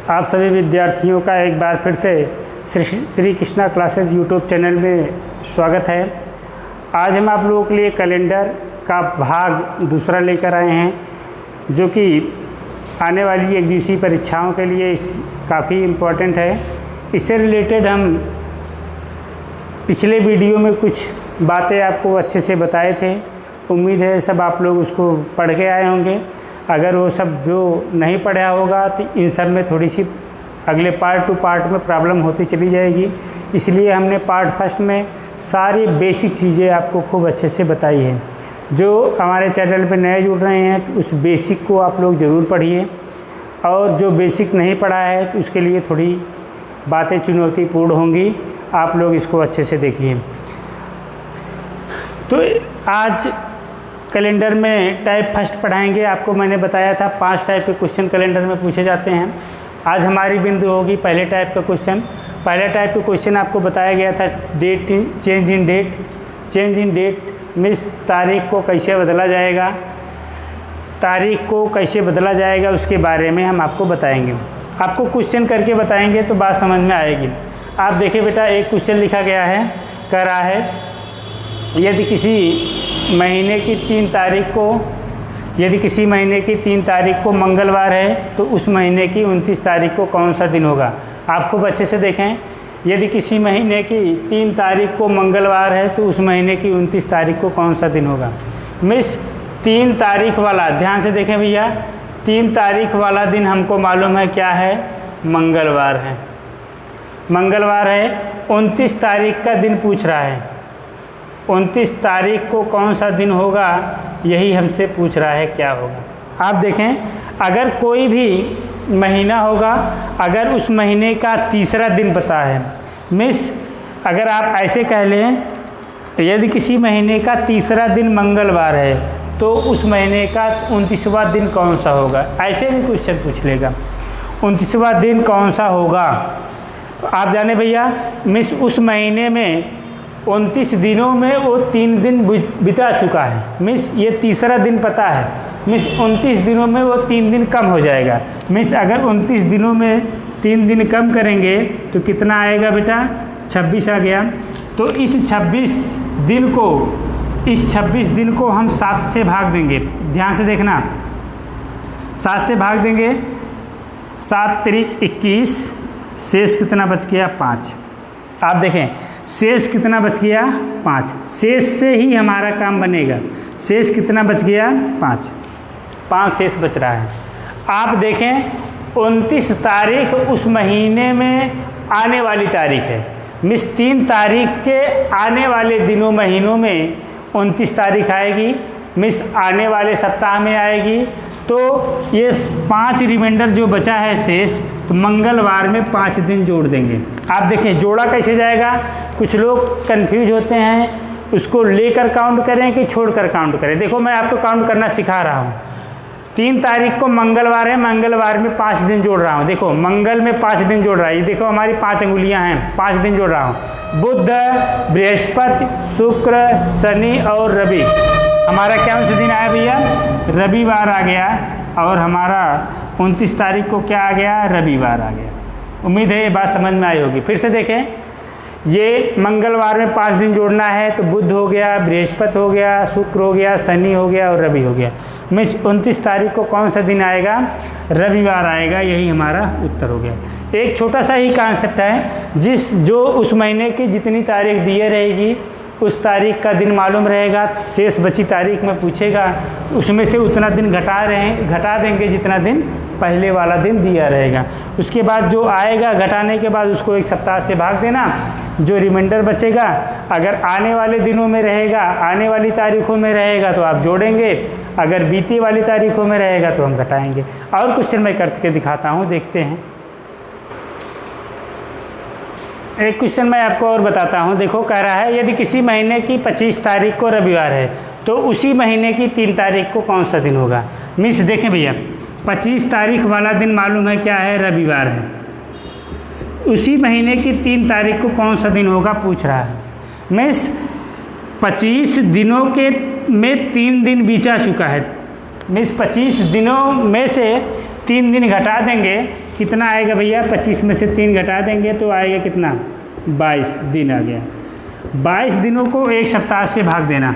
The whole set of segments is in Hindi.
आप सभी विद्यार्थियों का एक बार फिर से Shri Krishna classes YouTube channel में स्वागत है। आज हम आप लोगों के लिए कैलेंडर का भाग दूसरा लेकर आए हैं, जो कि आने वाली एक दिवसीय परीक्षाओं के लिए काफ़ी इम्पोर्टेंट है। इससे रिलेटेड हम पिछले वीडियो में कुछ बातें आपको अच्छे से बताए थे। उम्मीद है सब आप लोग उसको पढ़ के आए होंगे। अगर वो सब जो नहीं पढ़ा होगा तो इन सब में थोड़ी सी अगले पार्ट टू पार्ट में प्रॉब्लम होती चली जाएगी। इसलिए हमने पार्ट फर्स्ट में सारी बेसिक चीज़ें आपको खूब अच्छे से बताई है। जो हमारे चैनल पे नए जुड़ रहे हैं तो उस बेसिक को आप लोग ज़रूर पढ़िए, और जो बेसिक नहीं पढ़ा है तो उसके लिए थोड़ी बातें चुनौतीपूर्ण होंगी। आप लोग इसको अच्छे से देखिए। तो आज कैलेंडर में टाइप फर्स्ट पढ़ाएंगे। आपको मैंने बताया था 5 टाइप के क्वेश्चन कैलेंडर में पूछे जाते हैं। आज हमारी बिंदु होगी पहले टाइप का क्वेश्चन। पहले टाइप का क्वेश्चन आपको बताया गया था date change in date. Change in date means तारीख को कैसे बदला जाएगा, तारीख को कैसे बदला जाएगा उसके बारे में हम आपको बताएंगे। आपको क्वेश्चन करके बताएंगे तो बात समझ में आएगी। आप देखिए बेटा, एक क्वेश्चन लिखा गया है, कह रहा है यदि किसी महीने की 3 तारीख को मंगलवार है तो उस महीने की 29 तारीख को कौन सा दिन होगा। आप खूब अच्छे से देखें। यदि किसी महीने की 3 तारीख को मंगलवार है तो उस महीने की 29 तारीख को कौन सा दिन होगा। मिस 3 तारीख वाला, ध्यान से देखें भैया, 3 तारीख वाला दिन हमको मालूम है क्या है, मंगलवार है। मंगलवार है। 29 तारीख का दिन पूछ रहा है। 29 तारीख को कौन सा दिन होगा, यही हमसे पूछ रहा है क्या होगा। आप देखें, अगर कोई भी महीना होगा, अगर उस महीने का तीसरा दिन पता है, मिस अगर आप ऐसे कह लें यदि किसी महीने का तीसरा दिन मंगलवार है तो उस महीने का 29वां दिन कौन सा होगा, ऐसे भी क्वेश्चन पूछ लेगा। 29वां दिन कौन सा होगा, तो आप जाने भैया, मिस उस महीने में 29 दिनों में वो 3 दिन बिता चुका है। मिस ये तीसरा दिन पता है, मिस 29 दिनों में वो 3 दिन कम हो जाएगा। मिस अगर 29 दिनों में 3 दिन कम करेंगे तो कितना आएगा बेटा, 26 आ गया। तो इस 26 दिन को हम 7 से भाग देंगे। ध्यान से देखना, 7 से भाग देंगे, 7 तिरिक 21, शेष कितना बच गया, 5। आप देखें शेष कितना बच गया, 5। शेष से ही हमारा काम बनेगा। शेष कितना बच गया, 5 शेष बच रहा है। आप देखें 29 तारीख उस महीने में आने वाली तारीख है। मिस 3 तारीख के आने वाले दिनों महीनों में 29 तारीख आएगी। मिस आने वाले सप्ताह में आएगी। तो ये 5 रिमाइंडर जो बचा है शेष, तो मंगलवार में 5 दिन जोड़ देंगे। आप देखें जोड़ा कैसे जाएगा। कुछ लोग कंफ्यूज होते हैं, उसको लेकर काउंट करें कि छोड़कर काउंट करें। देखो मैं आपको काउंट करना सिखा रहा हूँ। 3 तारीख को मंगलवार है, मंगलवार में 5 दिन जोड़ रहा हूँ। देखो मंगल में 5 दिन जोड़ रहा है। ये देखो हमारी 5 अंगुलियाँ हैं, 5 दिन जोड़ रहा हूँ। बुध, बृहस्पति, शुक्र, शनि और रवि। हमारा क्या उस दिन आया भैया, रविवार आ गया। और हमारा 29 तारीख को क्या आ गया, रविवार आ गया। उम्मीद है ये बात समझ में आई होगी। फिर से देखें, ये मंगलवार में 5 दिन जोड़ना है तो बुध हो गया, बृहस्पति हो गया, शुक्र हो गया, शनि हो गया और रवि हो गया। मिस 29 तारीख को कौन सा दिन आएगा, रविवार आएगा। यही हमारा उत्तर हो गया। एक छोटा सा ही कॉन्सेप्ट है, जो उस महीने की जितनी तारीख दिए रहेगी उस तारीख का दिन मालूम रहेगा। शेष बची तारीख में पूछेगा, उसमें से उतना दिन घटा देंगे जितना दिन पहले वाला दिन दिया रहेगा। उसके बाद जो आएगा घटाने के बाद उसको 1 सप्ताह से भाग देना। जो रिमाइंडर बचेगा अगर आने वाले दिनों में रहेगा, आने वाली तारीखों में रहेगा तो आप जोड़ेंगे, अगर बीते वाली तारीखों में रहेगा तो हम घटाएंगे। और क्वेश्चन मैं करके दिखाता हूँ, देखते हैं। एक क्वेश्चन मैं आपको और बताता हूँ। देखो कह रहा है यदि किसी महीने की 25 तारीख को रविवार है तो उसी महीने की 3 तारीख को कौन सा दिन होगा। मिस देखें भैया, 25 तारीख वाला दिन मालूम है क्या है, रविवार है। उसी महीने की 3 तारीख को कौन सा दिन होगा पूछ रहा है। मिस 25 दिनों के में 3 दिन बीता चुका है। मिस 25 दिनों में से 3 दिन घटा देंगे कितना आएगा भैया, 25 में से 3 घटा देंगे तो आएगा कितना, 22 दिन आ गया। 22 दिनों को एक सप्ताह से भाग देना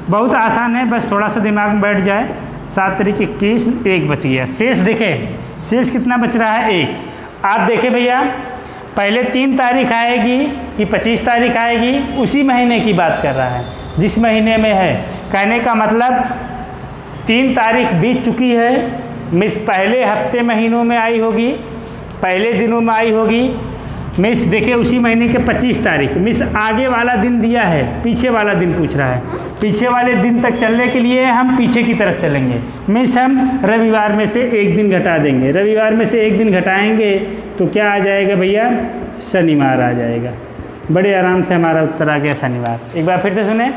बहुत आसान है, बस थोड़ा सा दिमाग में बैठ जाए। 7 तारीख 21, 1 बच गया। शेष देखें, शेष कितना बच रहा है, 1। आप देखें भैया, पहले 3 तारीख आएगी कि 25 तारीख आएगी, उसी महीने की बात कर रहा है जिस महीने में है। कहने का मतलब 3 तारीख बीत चुकी है, मिस पहले हफ्ते महीनों में आई होगी, पहले दिनों में आई होगी। मिस देखिए उसी महीने के 25 तारीख, मिस आगे वाला दिन दिया है, पीछे वाला दिन पूछ रहा है। पीछे वाले दिन तक चलने के लिए हम पीछे की तरफ चलेंगे। मिस हम रविवार में से 1 दिन घटा देंगे, रविवार में से 1 दिन घटाएंगे तो क्या आ जाएगा भैया, शनिवार आ जाएगा। बड़े आराम से हमारा उत्तर आ गया शनिवार। एक बार फिर से सुने,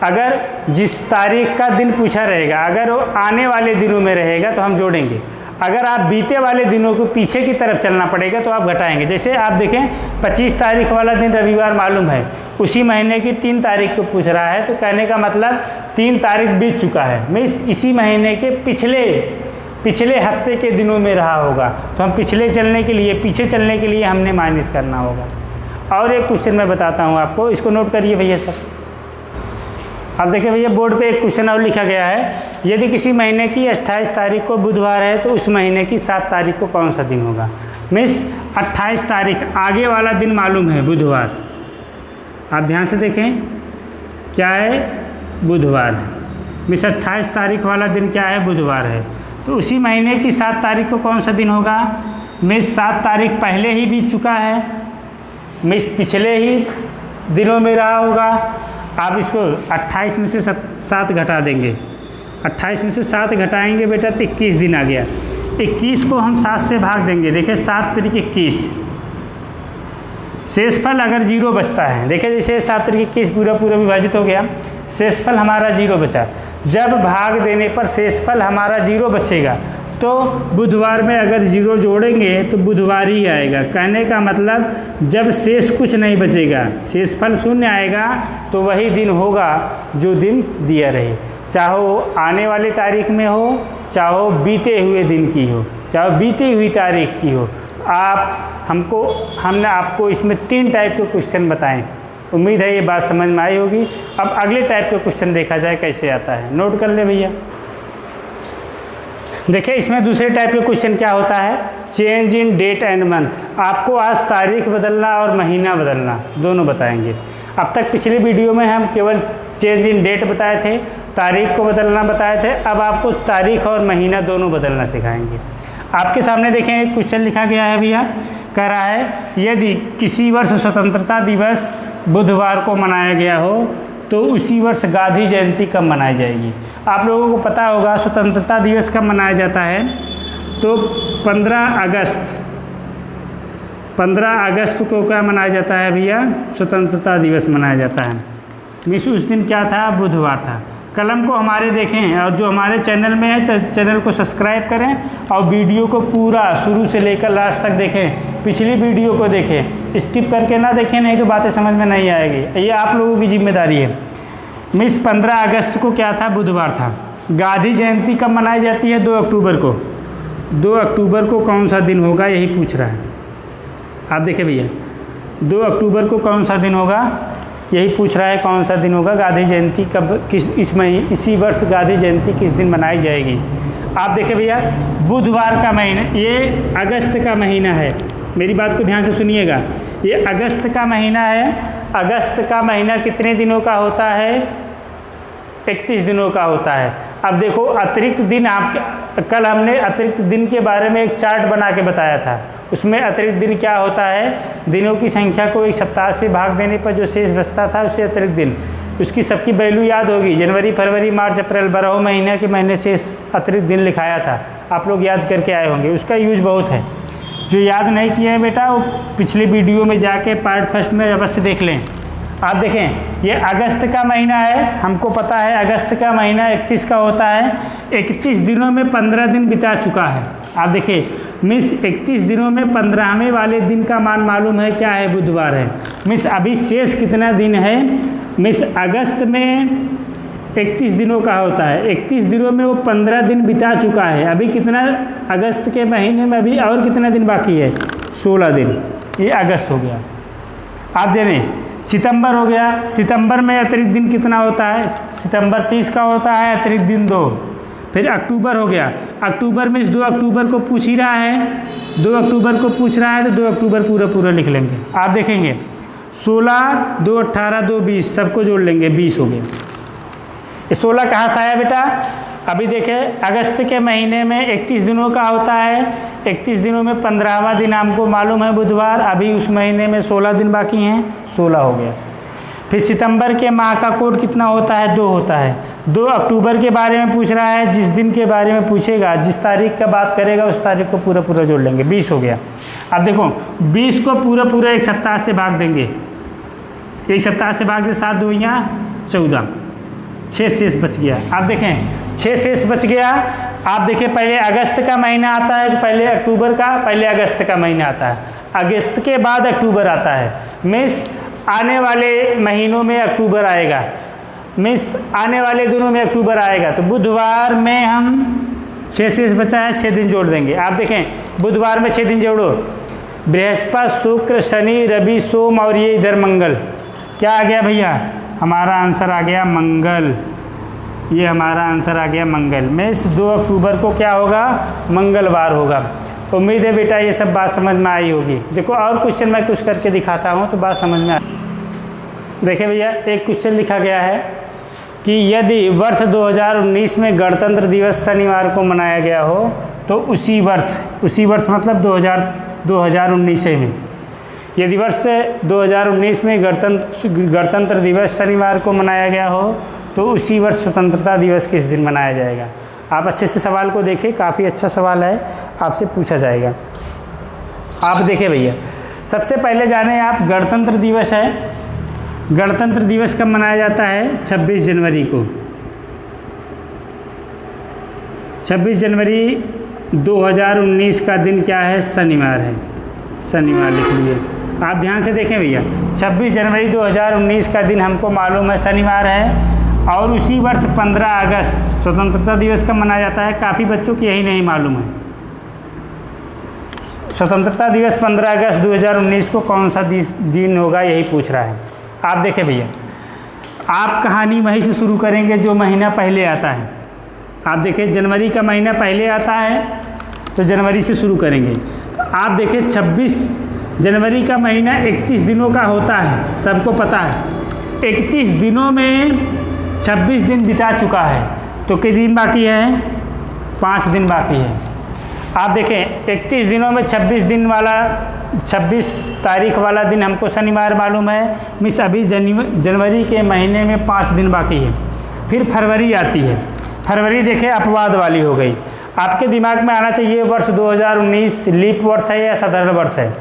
अगर जिस तारीख का दिन पूछा रहेगा अगर वो आने वाले दिनों में रहेगा तो हम जोड़ेंगे, अगर आप बीते वाले दिनों को पीछे की तरफ चलना पड़ेगा तो आप घटाएंगे। जैसे आप देखें 25 तारीख वाला दिन रविवार मालूम है, उसी महीने की 3 तारीख को पूछ रहा है, तो कहने का मतलब 3 तारीख बीत चुका है, मैं इसी महीने के पिछले हफ्ते के दिनों में रहा होगा, तो हम पिछले चलने के लिए, पीछे चलने के लिए हमने माइनस करना होगा। और एक क्वेश्चन मैं बताता हूँ आपको, इसको नोट करिए भैया सब। अब देखिए भैया बोर्ड पे एक क्वेश्चन और लिखा गया है, यदि किसी महीने की 28 तारीख को बुधवार है तो उस महीने की 7 तारीख को कौन सा दिन होगा। मिस 28 तारीख आगे वाला दिन मालूम है, बुधवार। आप ध्यान से देखें क्या है, बुधवार है। मिस 28 तारीख वाला दिन क्या है, बुधवार है। तो उसी महीने की 7 तारीख को कौन सा दिन होगा। मिस 7 तारीख पहले ही बीत चुका है, मिस पिछले ही दिनों में रहा होगा। आप इसको 28 में से 7 घटा देंगे, 28 में से 7 घटाएंगे बेटा तो 21 दिन आ गया। 21 को हम 7 से भाग देंगे, देखिए 7 तारीख 21, शेषफल अगर 0 बचता है, देखिए जैसे 7 तारीख 21 पूरा विभाजित हो गया, शेषफल हमारा 0 बचा। जब भाग देने पर शेषफल हमारा 0 बचेगा तो बुधवार में अगर 0 जोड़ेंगे तो बुधवार ही आएगा। कहने का मतलब जब शेष कुछ नहीं बचेगा, शेषफल 0 आएगा तो वही दिन होगा जो दिन दिया रहे, चाहे वो आने वाली तारीख में हो, चाहे वो बीते हुए दिन की हो, चाहे बीती हुई तारीख की हो। हमने आपको इसमें 3 टाइप के क्वेश्चन बताएं। उम्मीद है ये बात समझ में आई होगी। अब अगले टाइप का क्वेश्चन देखा जाए कैसे आता है, नोट कर ले भैया। देखिए इसमें दूसरे टाइप के क्वेश्चन क्या होता है, change in date and month. आपको आज तारीख बदलना और महीना बदलना दोनों बताएंगे। अब तक पिछले वीडियो में हम केवल चेंज इन डेट बताए थे, तारीख को बदलना बताए थे। अब आपको तारीख और महीना दोनों बदलना सिखाएंगे। आपके सामने देखें एक क्वेश्चन लिखा गया है भैया, कह रहा है यदि किसी वर्ष स्वतंत्रता दिवस बुधवार को मनाया गया हो तो उसी वर्ष गांधी जयंती कब मनाई जाएगी। आप लोगों को पता होगा स्वतंत्रता दिवस कब मनाया जाता है, तो 15 अगस्त को क्या मनाया जाता है भैया, स्वतंत्रता दिवस मनाया जाता है। मिस उस दिन क्या था, बुधवार था। कलम को हमारे देखें और जो हमारे चैनल में है चैनल को सब्सक्राइब करें और वीडियो को पूरा शुरू से लेकर लास्ट तक देखें। पिछली वीडियो को देखें, स्किप करके ना देखें, नहीं तो बातें समझ में नहीं आएगी। ये आप लोगों की जिम्मेदारी है। मिस 15 अगस्त को क्या था, बुधवार था। गांधी जयंती कब मनाई जाती है, 2 अक्टूबर को। 2 अक्टूबर को कौन सा दिन होगा, यही पूछ रहा है। आप देखिए भैया 2 अक्टूबर को कौन सा दिन होगा, यही पूछ रहा है कौन सा दिन होगा। गांधी जयंती कब, इसी वर्ष गांधी जयंती किस दिन मनाई जाएगी। आप देखिए भैया बुधवार का महीना, ये अगस्त का महीना है, मेरी बात को ध्यान से सुनिएगा। ये अगस्त का महीना है। अगस्त का महीना कितने दिनों का होता है, 31 दिनों का होता है। अब देखो अतिरिक्त दिन, कल हमने अतिरिक्त दिन के बारे में एक चार्ट बना के बताया था। उसमें अतिरिक्त दिन क्या होता है, दिनों की संख्या को एक सप्ताह से भाग देने पर जो शेष बचता था उसे अतिरिक्त दिन, उसकी सबकी वैल्यू याद होगी। जनवरी, फरवरी, मार्च, अप्रैल 12 महीने के मैंने शेष अतिरिक्त दिन लिखाया था, आप लोग याद करके आए होंगे। उसका यूज बहुत है। जो याद नहीं किए हैं बेटा वो पिछले वीडियो में जाके पार्ट फर्स्ट में अवश्य देख लें। आप देखें ये अगस्त का महीना है, हमको पता है अगस्त का महीना 31 का होता है। 31 दिनों में 15 दिन बिता चुका है। आप देखिए मिस 31 दिनों में 15वें वाले दिन का मान मालूम है, क्या है, बुधवार है। मिस अभी शेष कितना दिन है, मिस अगस्त में 31 दिनों का होता है। 31 दिनों में वो 15 दिन बिता चुका है। अभी कितना, अगस्त के महीने में अभी और कितना दिन बाकी है? 16 दिन। ये अगस्त हो गया। आप जानें सितंबर हो गया। सितंबर में अतिरिक्त दिन कितना होता है? सितंबर 30 का होता है, अतिरिक्त दिन 2। फिर अक्टूबर हो गया। अक्टूबर में इस 2 अक्टूबर को पूछ ही रहा है, 2 अक्टूबर को पूछ रहा है तो 2 अक्टूबर पूरा पूरा लिख लेंगे। आप देखेंगे 16, 2 18, 2 20, सबको जोड़ लेंगे, 20 हो गया। ये 16 कहाँ से आया बेटा? अभी देखें अगस्त के महीने में 31 दिनों का होता है। 31 दिनों में 15वां दिन हमको मालूम है बुधवार। अभी उस महीने में 16 दिन बाकी हैं, 16 हो गया। फिर सितंबर के माह का कोड कितना होता है? 2 होता है। 2 अक्टूबर के बारे में पूछ रहा है। जिस दिन के बारे में पूछेगा, जिस तारीख का बात करेगा उस तारीख को पूरा पूरा जोड़ लेंगे, 20 हो गया। अब देखो 20 को पूरा पूरा एक सप्ताह से भाग देंगे। एक सप्ताह से भाग दे, 7 दूनिया 14, 6 शेष बच गया। आप देखें 6 शेष बच गया। आप देखिए पहले अगस्त का महीना आता है, पहले अक्टूबर का, पहले अगस्त का महीना आता है, अगस्त के बाद अक्टूबर आता है। मिस आने वाले महीनों में अक्टूबर आएगा, मिस आने वाले दिनों में अक्टूबर आएगा। तो बुधवार में हम 6 शेष बचा है, 6 दिन जोड़ देंगे। आप देखें बुधवार में 6 दिन जोड़ो, बृहस्पति, शुक्र, शनि, रवि, सोम और ये इधर मंगल। क्या आ गया भैया? हमारा आंसर आ गया मंगल। ये हमारा आंसर आ गया मंगल। में इस 2 अक्टूबर को क्या होगा? मंगलवार होगा। उम्मीद है बेटा ये सब बात समझ में आई होगी। देखो और क्वेश्चन मैं कुछ करके दिखाता हूँ तो बात समझ में आ। देखिए भैया एक क्वेश्चन लिखा गया है कि यदि वर्ष 2019 में गणतंत्र दिवस शनिवार को मनाया गया हो तो उसी वर्ष मतलब 2019 में, यदि वर्ष 2019 में गणतंत्र दिवस शनिवार को मनाया गया हो तो उसी वर्ष स्वतंत्रता दिवस किस दिन मनाया जाएगा? आप अच्छे से सवाल को देखिए, काफ़ी अच्छा सवाल है, आपसे पूछा जाएगा। आप देखिए भैया सबसे पहले जाने आप गणतंत्र दिवस है। गणतंत्र दिवस कब मनाया जाता है? 26 जनवरी को। 26 जनवरी 2019 का दिन क्या है? शनिवार है। शनिवार लिख लिए। आप ध्यान से देखें भैया 26 जनवरी 2019 का दिन हमको मालूम है शनिवार है। और उसी वर्ष 15 अगस्त स्वतंत्रता दिवस कब मनाया जाता है? काफ़ी बच्चों को यही नहीं मालूम है। स्वतंत्रता दिवस 15 अगस्त 2019 को कौन सा दिन होगा, यही पूछ रहा है। आप देखें भैया आप कहानी वहीं से शुरू करेंगे जो महीना पहले आता है। आप देखें जनवरी का महीना पहले आता है तो जनवरी से शुरू करेंगे। आप देखें 26 जनवरी का महीना 31 दिनों का होता है, सबको पता है। 31 दिनों में 26 दिन बिता चुका है तो कितने दिन बाकी है? 5 दिन बाकी है। आप देखें 31 दिनों में 26 तारीख वाला दिन हमको शनिवार मालूम है। मिस अभी जनवरी के महीने में 5 दिन बाकी है। फिर फरवरी आती है। फरवरी देखें अपवाद वाली हो गई। आपके दिमाग में आना चाहिए वर्ष 2019 लीप वर्ष है या साधारण वर्ष है।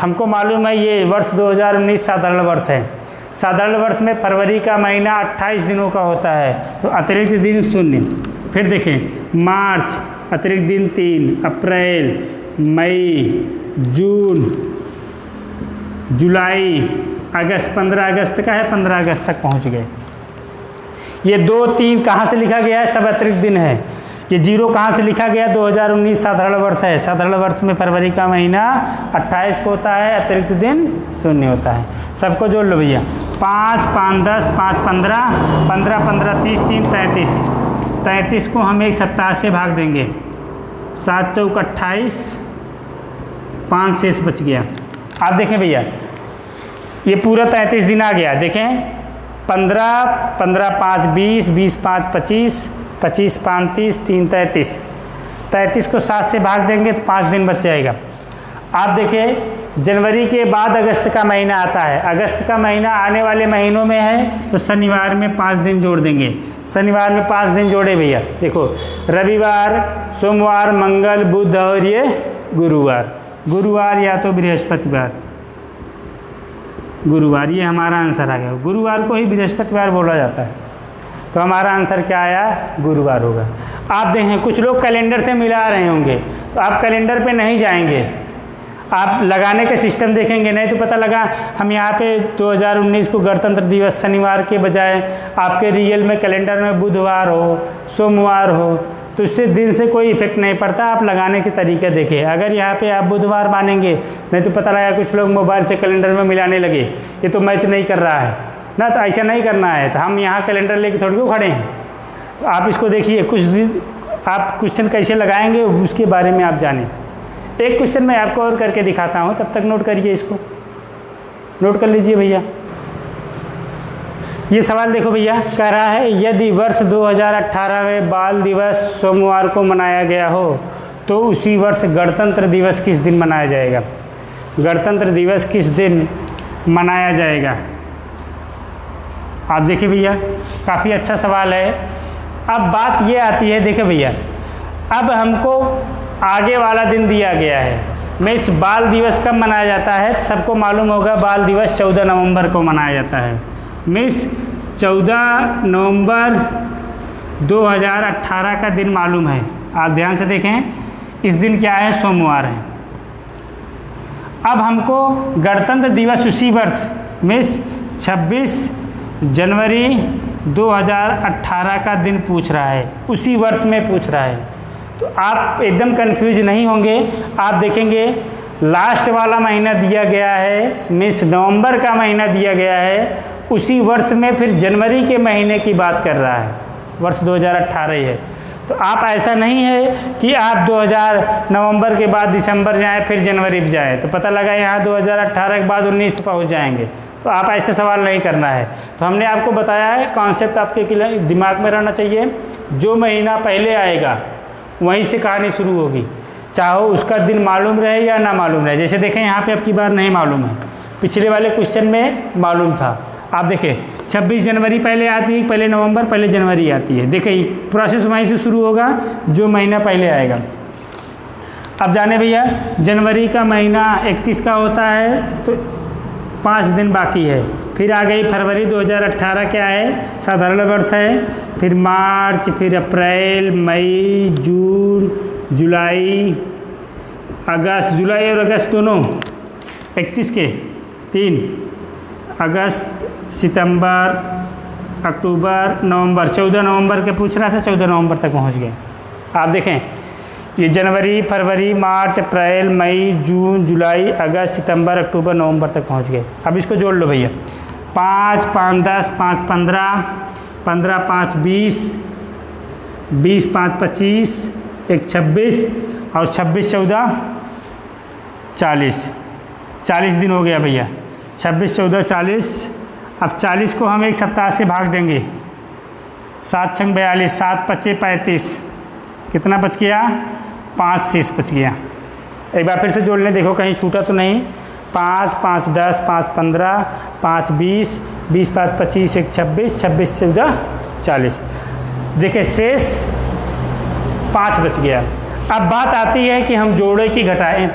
हमको मालूम है ये वर्ष 2019 साधारण वर्ष है। साधारण वर्ष में फरवरी का महीना 28 दिनों का होता है तो अतिरिक्त दिन 0। फिर देखें मार्च अतिरिक्त दिन 3, अप्रैल, मई, जून, जुलाई, अगस्त। 15 अगस्त का है, 15 अगस्त तक पहुंच गए। ये 2, 3 कहाँ से लिखा गया है? सब अतिरिक्त दिन है। ये 0 कहाँ से लिखा गया? 2019 साधारण वर्ष है। साधारण वर्ष में फरवरी का महीना 28 को होता है, अतिरिक्त दिन 0 होता है। सबको जोड़ लो भैया। 5, 5, 10, 5, 15, 15, 15, 30, 3, 33। 33 को हम एक सप्ताह से भाग देंगे। 7 चौक 28, 5 शेष बच गया। आप देखें भैया ये पूरा 33 दिन आ गया। देखें 15, 15, 5, 20, 20, 5, 25, 25, 5, 30, 3, 33। 33 को 7 से भाग देंगे तो 5 दिन बच जाएगा। आप देखें जनवरी के बाद अगस्त का महीना आता है। अगस्त का महीना आने वाले महीनों में है तो शनिवार में 5 दिन जोड़ देंगे। शनिवार में 5 दिन जोड़े भैया। देखो रविवार, सोमवार, मंगल, बुध और ये गुरुवार। गुरुवार या तो बृहस्पतिवार। गुरुवार ये हमारा आंसर आ गया। गुरुवार को ही बृहस्पतिवार बोला जाता है तो हमारा आंसर क्या आया? गुरुवार होगा। आप देखें कुछ लोग कैलेंडर से मिला रहे होंगे तो आप कैलेंडर पे नहीं जाएंगे, आप लगाने का सिस्टम देखेंगे, नहीं तो पता लगा हम यहाँ पे 2019 को गणतंत्र दिवस शनिवार के बजाय आपके रियल में कैलेंडर में बुधवार हो, सोमवार हो, तो इससे दिन से कोई इफेक्ट नहीं पड़ता। आप लगाने के तरीके देखिए। अगर यहाँ पे आप बुधवार मानेंगे, नहीं तो पता लगा कुछ लोग मोबाइल से कैलेंडर में मिलाने लगे, ये तो मैच नहीं कर रहा है ना, तो ऐसा नहीं करना है। तो हम यहाँ कैलेंडर लेके थोड़ी क्यों खड़े हैं। तो आप इसको देखिए, कुछ दिन आप क्वेश्चन कैसे लगाएंगे उसके बारे में आप जानें। एक क्वेश्चन मैं आपको और करके दिखाता हूँ, तब तक नोट करिए, इसको नोट कर लीजिए भैया। ये सवाल देखो भैया, कह रहा है यदि वर्ष 2018 में बाल दिवस सोमवार को मनाया गया हो तो उसी वर्ष गणतंत्र दिवस किस दिन मनाया जाएगा। गणतंत्र दिवस किस दिन मनाया जाएगा। आप देखिए भैया, काफ़ी अच्छा सवाल है। अब बात ये आती है, देखिए भैया, अब हमको आगे वाला दिन दिया गया है। मैं इस बाल दिवस कब मनाया जाता है, सबको मालूम होगा बाल दिवस 14 नवंबर को मनाया जाता है। मिस 14 नवंबर 2018 का दिन मालूम है। आप ध्यान से देखें, इस दिन क्या है, सोमवार है। अब हमको गणतंत्र दिवस उसी वर्ष मिस 26 जनवरी 2018 का दिन पूछ रहा है, उसी वर्ष में पूछ रहा है। तो आप एकदम कंफ्यूज नहीं होंगे। आप देखेंगे लास्ट वाला महीना दिया गया है, मिस नवंबर का महीना दिया गया है, उसी वर्ष में फिर जनवरी के महीने की बात कर रहा है, वर्ष 2018 ही है। तो आप ऐसा नहीं है कि आप 2000 नवंबर के बाद दिसंबर जाएं फिर जनवरी भी जाएं, तो पता लगा यहाँ 2018 के बाद 19 पहुँच जाएंगे। तो आप ऐसे सवाल नहीं करना है। तो हमने आपको बताया है, कॉन्सेप्ट आपके दिमाग में रहना चाहिए। जो महीना पहले आएगा वहीं से कहानी शुरू होगी, चाहे उसका दिन मालूम रहे या ना मालूम रहे। जैसे देखें यहाँ पे अब की बार नहीं मालूम है, पिछले वाले क्वेश्चन में मालूम था। आप देखें 26 जनवरी पहले आती है, पहले नवंबर, पहले जनवरी आती है। देखिए प्रोसेस वहीं से शुरू होगा, जो महीना पहले आएगा। अब जाने भैया, जनवरी का महीना 31 का होता है, तो 5 दिन बाकी है। फिर आ गई फरवरी 2018, क्या है, साधारण वर्ष है। फिर मार्च, फिर अप्रैल, मई, जून, जुलाई, अगस्त, जुलाई और अगस्त दोनों 31 के 3, अगस्त, सितंबर, अक्टूबर, नवंबर, 14 नवंबर के पूछ रहा था, 14 नवंबर तक पहुंच गए। आप देखें ये जनवरी, फरवरी, मार्च, अप्रैल, मई, जून, जुलाई, अगस्त, सितंबर, अक्टूबर, नवंबर तक पहुंच गए। अब इसको जोड़ लो भैया, 5, 5, 10, 5, 15, 15, 5, 20, 20, 5, 25, 1, 26 और 26, 14, 40, 40 दिन हो गया भैया। 26, 14, 40। अब 40 को हम एक सप्ताह से भाग देंगे, 7 छंग 42, 7 पच्चे 35, कितना बच गया, 5 शेष बच गया। एक बार फिर से जोड़ लें, देखो कहीं छूटा तो नहीं। 5, 5, 10, 5, 15, 5, 20, 20, 5, 25, 1, 26, 26, 14, 40। देखिए शेष 5 बच गया। अब बात आती है कि हम जोड़े कि घटाएं।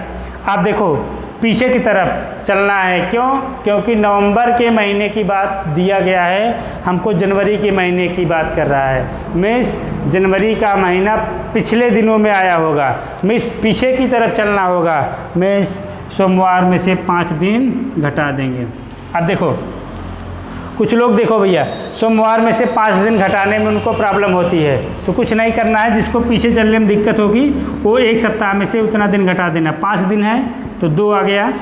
आप देखो पीछे की तरफ चलना है, क्यों, क्योंकि नवंबर के महीने की बात दिया गया है, हमको जनवरी के महीने की बात कर रहा है। मिस जनवरी का महीना पिछले दिनों में आया होगा, मिस पीछे की तरफ चलना होगा। मिस सोमवार में से 5 दिन घटा देंगे। अब देखो कुछ लोग, देखो भैया, सोमवार में से 5 दिन घटाने में उनको प्रॉब्लम होती है, तो कुछ नहीं करना है। जिसको पीछे चलने में दिक्कत होगी वो एक सप्ताह में से उतना दिन घटा देना। 5 दिन है तो 2 आ गया,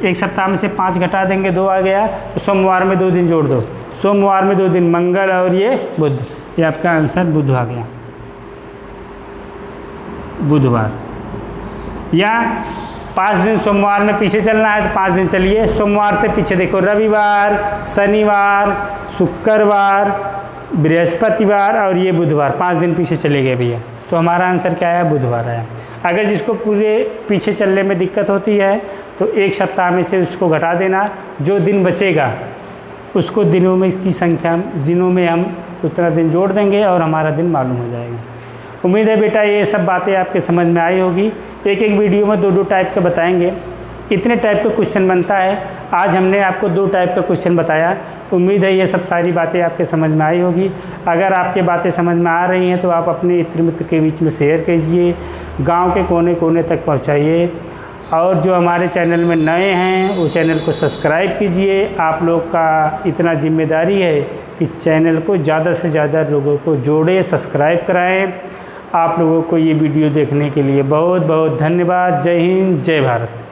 एक सप्ताह में से 5 घटा देंगे, 2 आ गया, तो सोमवार में 2 दिन जोड़ दो। सोमवार में 2 दिन, मंगल और ये बुध, ये आपका आंसर बुध आ गया, बुधवार। या 5 दिन सोमवार में पीछे चलना है तो 5 दिन चलिए, सोमवार से पीछे देखो, रविवार, शनिवार, शुक्रवार, बृहस्पतिवार और ये बुधवार, 5 दिन पीछे चले गए भैया। तो हमारा आंसर क्या है, बुधवार आया। अगर जिसको पूरे पीछे चलने में दिक्कत होती है तो एक सप्ताह में से उसको घटा देना, जो दिन बचेगा उसको दिनों में, इसकी संख्या दिनों में हम उतना दिन जोड़ देंगे और हमारा दिन मालूम हो जाएगा। उम्मीद है बेटा ये सब बातें आपके समझ में आई होगी। एक एक वीडियो में 2-2 टाइप के बताएंगे, इतने टाइप का क्वेश्चन बनता है। आज हमने आपको 2 टाइप का क्वेश्चन बताया। उम्मीद है ये सब सारी बातें आपके समझ में आई होगी। अगर आपके बातें समझ में आ रही हैं तो आप अपने इत्र मित्र के बीच में शेयर कीजिए, गांव के कोने कोने तक पहुंचाइए। और जो हमारे चैनल में नए हैं वो चैनल को सब्सक्राइब कीजिए। आप लोग का इतना जिम्मेदारी है कि चैनल को ज़्यादा से ज़्यादा लोगों को जोड़े, सब्सक्राइब कराएं। आप लोगों को ये वीडियो देखने के लिए बहुत बहुत धन्यवाद। जय हिंद, जय भारत।